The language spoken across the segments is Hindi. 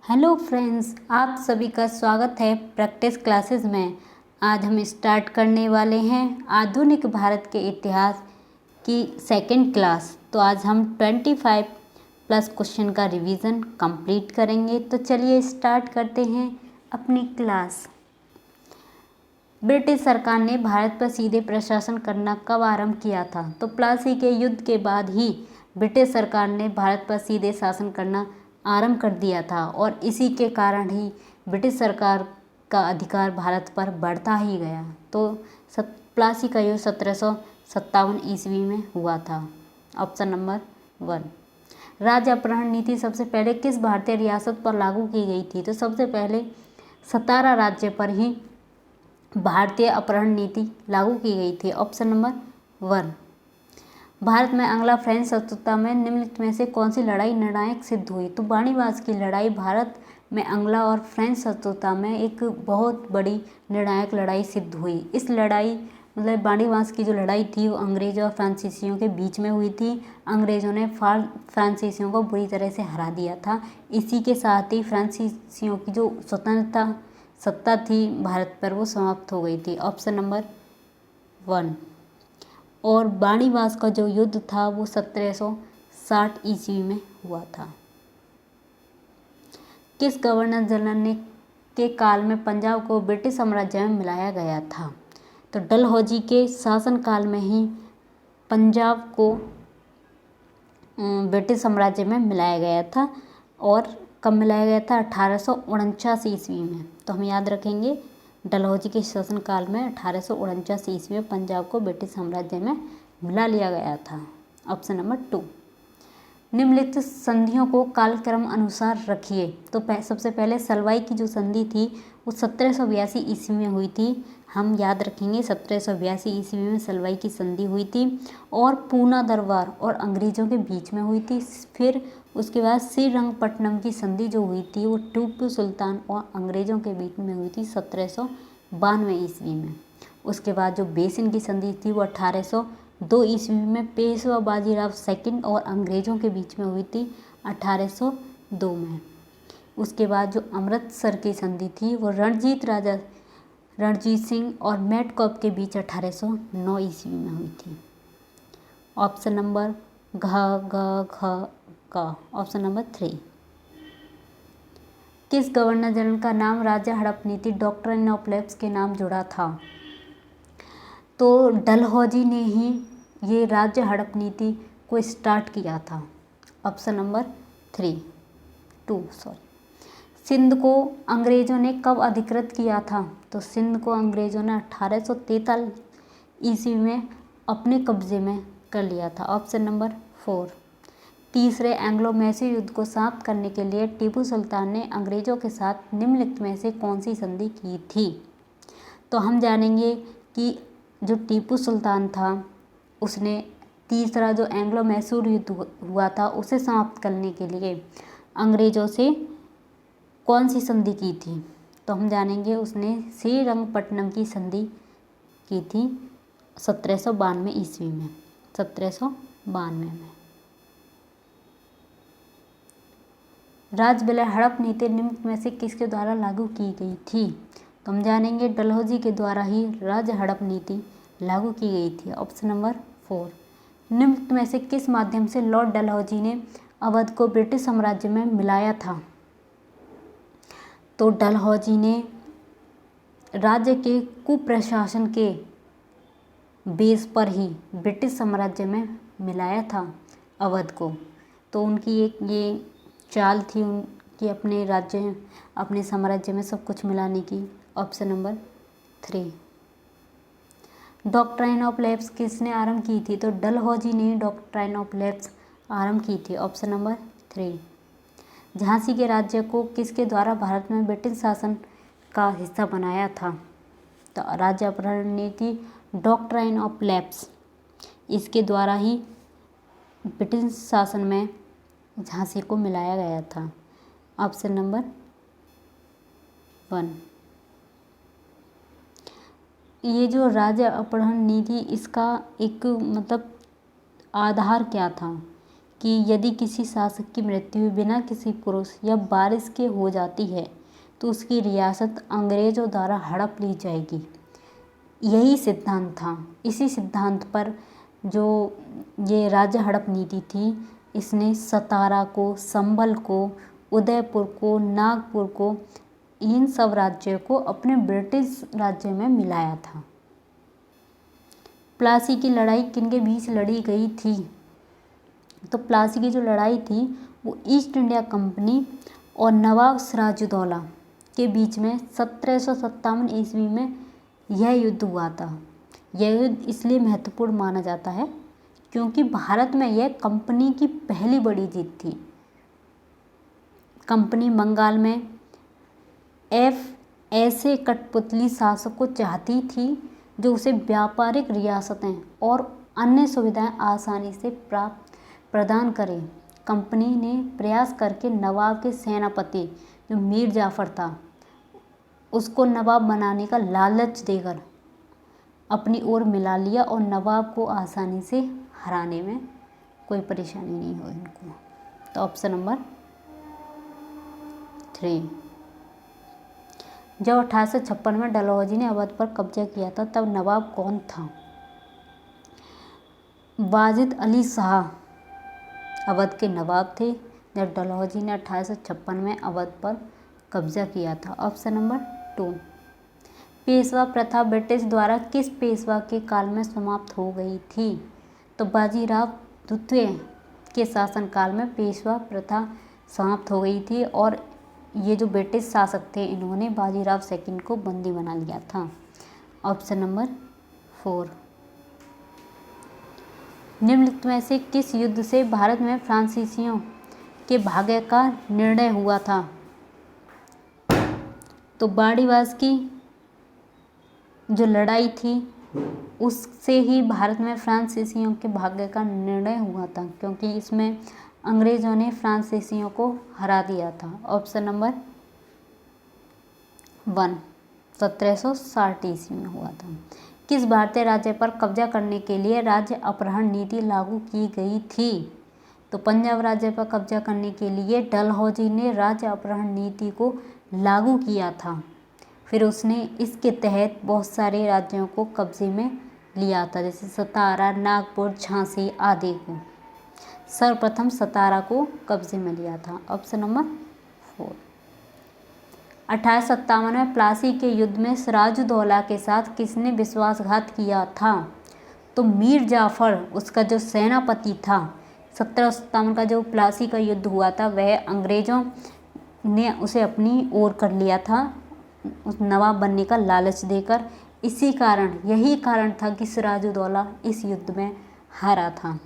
हेलो फ्रेंड्स, आप सभी का स्वागत है प्रैक्टिस क्लासेस में। आज हम स्टार्ट करने वाले हैं आधुनिक भारत के इतिहास की सेकंड क्लास। तो आज हम 25 प्लस क्वेश्चन का रिवीजन कंप्लीट करेंगे। तो चलिए स्टार्ट करते हैं अपनी क्लास। ब्रिटिश सरकार ने भारत पर सीधे प्रशासन करना कब आरंभ किया था? तो प्लासी के युद्ध के बाद ही ब्रिटिश सरकार ने भारत पर सीधे शासन करना आरंभ कर दिया था और इसी के कारण ही ब्रिटिश सरकार का अधिकार भारत पर बढ़ता ही गया। तो प्लासी का युद्ध 1757 ईस्वी में हुआ था। Option number 1। राज्य अपहरण नीति सबसे पहले किस भारतीय रियासत पर लागू की गई थी? तो सबसे पहले सतारा राज्य पर ही भारतीय अपहरण नीति लागू की गई थी। Option number 1। भारत में आंग्ला फ्रेंच शत्रुता में निम्नलिखित में से कौन सी लड़ाई निर्णायक सिद्ध हुई? तो बाणीवास की लड़ाई भारत में आंग्ला और फ्रेंच शत्रुता में एक बहुत बड़ी निर्णायक लड़ाई सिद्ध हुई। इस लड़ाई मतलब बाणीवास की जो लड़ाई थी वो अंग्रेजों और फ्रांसीसियों के बीच में हुई थी। अंग्रेजों ने फ्रांसीसियों को बुरी तरह से हरा दिया था। इसी के साथ ही फ्रांसीसियों की जो स्वतंत्रता सत्ता थी भारत पर वो समाप्त हो गई थी। Option number 1। और बाणीवास का जो युद्ध था वो 1760 ईस्वी में हुआ था। किस गवर्नर जनरल के काल में पंजाब को ब्रिटिश साम्राज्य में मिलाया गया था? तो डलहौजी के शासनकाल में ही पंजाब को ब्रिटिश साम्राज्य में मिलाया गया था। और कब मिलाया गया था? 1849 ईस्वी में। तो हम याद रखेंगे डलहौजी के शासनकाल में 1849 ईस्वी में पंजाब को ब्रिटिश साम्राज्य में मिला लिया गया था। Option number 2। निम्नलिखित संधियों को कालक्रम अनुसार रखिए। तो सबसे पहले सलवाई की जो संधि थी वो 1782 ईस्वी में हुई थी। हम याद रखेंगे 1782 ईस्वी में सलवाई की संधि हुई थी और पूना दरबार और अंग्रेजों के बीच में हुई थी। फिर उसके बाद श्रीरंगपट्टनम की संधि जो हुई थी वो टीपू सुल्तान और अंग्रेजों के बीच में हुई थी 1792 ईस्वी में। उसके बाद जो बेसिन की संधि थी वो 1802 ईस्वी में पेशवा बाजीराव सेकंड और अंग्रेजों के बीच में हुई थी 1802 में। उसके बाद जो अमृतसर की संधि थी वो रणजीत सिंह और मेटकॉप के बीच 1809 ईस्वी में हुई थी। Option number option number 3। किस गवर्नर जनरल का नाम राज्य हड़प नीति डॉक्ट्रिन ऑफ लैप्स के नाम जुड़ा था? तो डलहौजी ने ही ये राज्य हड़प नीति को स्टार्ट किया था। Option number 2। सिंध को अंग्रेजों ने कब अधिकृत किया था? तो सिंध को अंग्रेजों ने 1843 ईस्वी में अपने कब्जे में कर लिया था। Option number 4। तीसरे एंग्लो मैसूर युद्ध को समाप्त करने के लिए टीपू सुल्तान ने अंग्रेजों के साथ निम्नलिखित में से कौन सी संधि की थी? तो हम जानेंगे कि जो टीपू सुल्तान था उसने तीसरा जो एंग्लो मैसूर युद्ध हुआ था उसे समाप्त करने के लिए अंग्रेजों से कौन सी संधि की थी? तो हम जानेंगे उसने श्रीरंगपट्टनम की संधि की थी 1792 ईस्वी में। 1792 में। राजविलय हड़प नीति निम्न में से किसके द्वारा लागू की गई थी? तो हम जानेंगे डलहौजी के द्वारा ही राज्य हड़प नीति लागू की गई थी। Option number 4। निम्न में से किस माध्यम से लॉर्ड डलहौजी ने अवध को ब्रिटिश साम्राज्य में मिलाया था? तो डलहौजी ने राज्य के कुप्रशासन के बेस पर ही ब्रिटिश साम्राज्य में मिलाया था अवध को। तो उनकी एक ये चाल थी उनकी अपने राज्य अपने साम्राज्य में सब कुछ मिलाने की। Option number 3। Doctrine of lapse किसने आरंभ की थी? तो डलहौजी ने डॉक्ट्राइन ऑफ लैप्स आरंभ की थी। Option number 3। झांसी के राज्य को किसके द्वारा भारत में ब्रिटिश शासन का हिस्सा बनाया था? तो राज्य अपहरण नीति डॉक्ट्राइन ऑफ लैप्स इसके द्वारा ही ब्रिटिश शासन में झांसी को मिलाया गया था। Option number 1। ये जो राज्य अपहरण नीति इसका एक मतलब आधार क्या था कि यदि किसी शासक की मृत्यु बिना किसी पुरुष या वारिस के हो जाती है तो उसकी रियासत अंग्रेजों द्वारा हड़प ली जाएगी। यही सिद्धांत था। इसी सिद्धांत पर जो ये राज्य हड़प नीति थी, इसने सतारा को, संभल को, उदयपुर को, नागपुर को, इन सब राज्यों को अपने ब्रिटिश राज्य में मिलाया था। प्लासी की लड़ाई किनके बीच लड़ी गई थी? तो प्लासी की जो लड़ाई थी वो ईस्ट इंडिया कंपनी और नवाब सिराजुद्दौला के बीच में 1757 ईस्वी में यह युद्ध हुआ था। यह युद्ध इसलिए महत्वपूर्ण माना जाता है क्योंकि भारत में यह कंपनी की पहली बड़ी जीत थी। कंपनी बंगाल में ऐसे कठपुतली शासक को चाहती थी जो उसे व्यापारिक रियासतें और अन्य सुविधाएं आसानी से प्रदान करे। कंपनी ने प्रयास करके नवाब के सेनापति जो मीर जाफर था उसको नवाब बनाने का लालच देकर अपनी ओर मिला लिया और नवाब को आसानी से हराने में कोई परेशानी नहीं हुई इनको। तो ऑप्शन नंबर 3। जब 1856 में डलहौजी ने अवध पर कब्जा किया था तब नवाब कौन था? वाजिद अली शाह अवध के नवाब थे जब डलहौजी ने 1856 में अवध पर कब्जा किया था। Option number 2। पेशवा प्रथा ब्रिटिश द्वारा किस पेशवा के काल में समाप्त हो गई थी? तो बाजीराव द्वितीय के शासनकाल में पेशवा प्रथा समाप्त हो गई थी और ये जो ब्रिटिश शासक थे इन्होंने बाजीराव सेकंड को बंदी बना लिया था। Option number 4। निम्नलिखित में से किस युद्ध से भारत में फ्रांसीसियों के भाग्य का निर्णय हुआ था? तो बाड़ीवास की जो लड़ाई थी उससे ही भारत में फ्रांसीसियों के भाग्य का निर्णय हुआ था क्योंकि इसमें अंग्रेजों ने फ्रांसीसियों को हरा दिया था। ऑप्शन नंबर 1 1760 ईस्वी में हुआ था। किस भारतीय राज्य पर कब्जा करने के लिए राज्य अपहरण नीति लागू की गई थी? तो पंजाब राज्य पर कब्जा करने के लिए डलहौजी ने राज्य अपहरण नीति को लागू किया था। फिर उसने इसके तहत बहुत सारे राज्यों को कब्जे में लिया था जैसे सतारा, नागपुर, झांसी आदि को। सर्वप्रथम सतारा को कब्जे में लिया था। Option number 4। 1857 में प्लासी के युद्ध में सिराजुद्दौला के साथ किसने विश्वासघात किया था? तो मीर जाफर उसका जो सेनापति था। 1757 का जो प्लासी का युद्ध हुआ था वह अंग्रेजों ने उसे अपनी ओर कर लिया था उस नवाब बनने का लालच देकर। इसी कारण यही कारण था कि सिराजुद्दौला इस युद्ध में हारा था।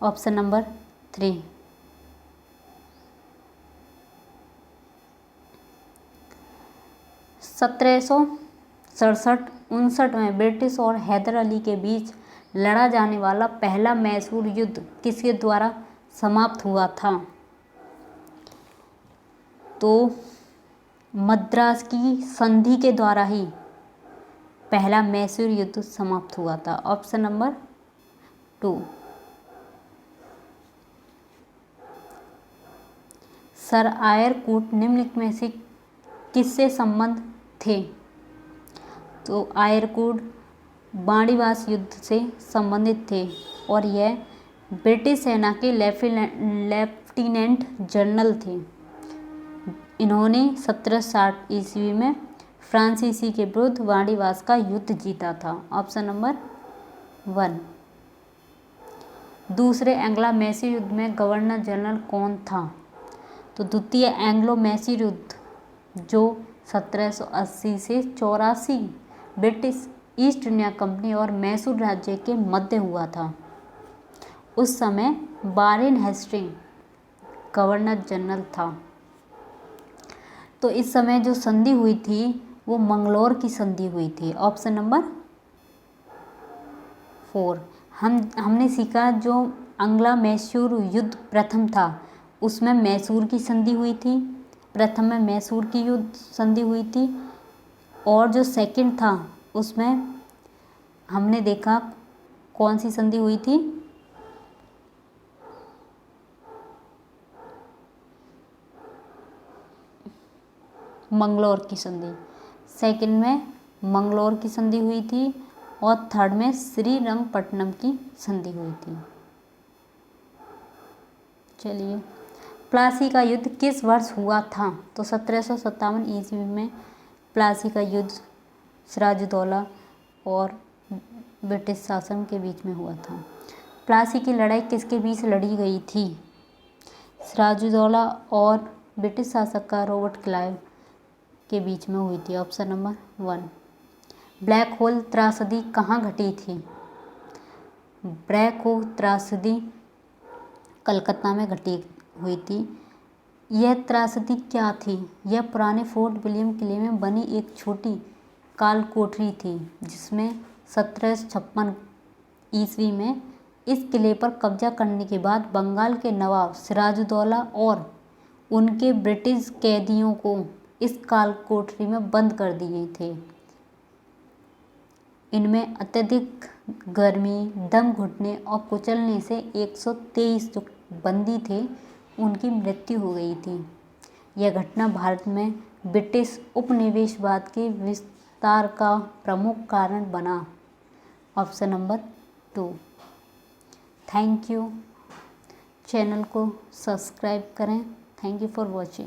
Option number 3। 1767-59 में ब्रिटिश और हैदर अली के बीच लड़ा जाने वाला पहला मैसूर युद्ध किसके द्वारा समाप्त हुआ था? तो मद्रास की संधि के द्वारा ही पहला मैसूर युद्ध समाप्त हुआ था। Option number 2। सर आयरकूट निम्नलिखित में से किससे संबंध थे? तो आयरकूट बाड़ीवास युद्ध से संबंधित थे और यह ब्रिटिश सेना के लेफ्टिनेंट जनरल थे। इन्होंने 1760 ईस्वी में फ्रांसीसी के विरुद्ध बाड़ीवास का युद्ध जीता था। Option number 1। दूसरे एंग्लो मैसूर युद्ध में गवर्नर जनरल कौन था? तो द्वितीय एंग्लो मैसूर युद्ध जो 1780 से 84 ब्रिटिश ईस्ट इंडिया कंपनी और मैसूर राज्य के मध्य हुआ था। उस समय वारेन हेस्टिंग गवर्नर जनरल था। तो इस समय जो संधि हुई थी वो मंगलौर की संधि हुई थी। Option number 4। हमने सीखा जो एंग्लो मैसूर युद्ध प्रथम था उसमें मैसूर की संधि हुई थी। प्रथम में मैसूर की युद्ध संधि हुई थी और जो सेकंड था उसमें हमने देखा कौन सी संधि हुई थी? मंगलौर की संधि, सेकंड में मंगलौर की संधि हुई थी और थर्ड में श्रीरंगपट्टनम की संधि हुई थी। चलिए, प्लासी का युद्ध किस वर्ष हुआ था? तो 1757 ईस्वी में प्लासी का युद्ध सिराजुद्दौला और ब्रिटिश शासन के बीच में हुआ था। प्लासी की लड़ाई किसके बीच लड़ी गई थी? सिराजुद्दौला और ब्रिटिश शासक का रॉबर्ट क्लाइव के बीच में हुई थी। Option number 1। ब्लैक होल त्रासदी कहाँ घटी थी? ब्लैक होल त्रासदी कलकत्ता में घटी हुई थी। यह त्रासदी क्या थी? यह पुराने फोर्ट विलियम किले में बनी एक छोटी काल कोठरी थी, जिसमें 1756 ईस्वी में इस किले पर कब्जा करने के बाद बंगाल के नवाब सिराजुद्दौला और उनके ब्रिटिश कैदियों को इस काल कोठरी में बंद कर दिए थे। इनमें अत्यधिक गर्मी, दम घुटने और कुचलने से 123 जो बंदी थे उनकी मृत्यु हो गई थी। यह घटना भारत में ब्रिटिश उपनिवेशवाद के विस्तार का प्रमुख कारण बना। Option number 2। Thank you. Channel को सब्सक्राइब करें। Thank you for watching.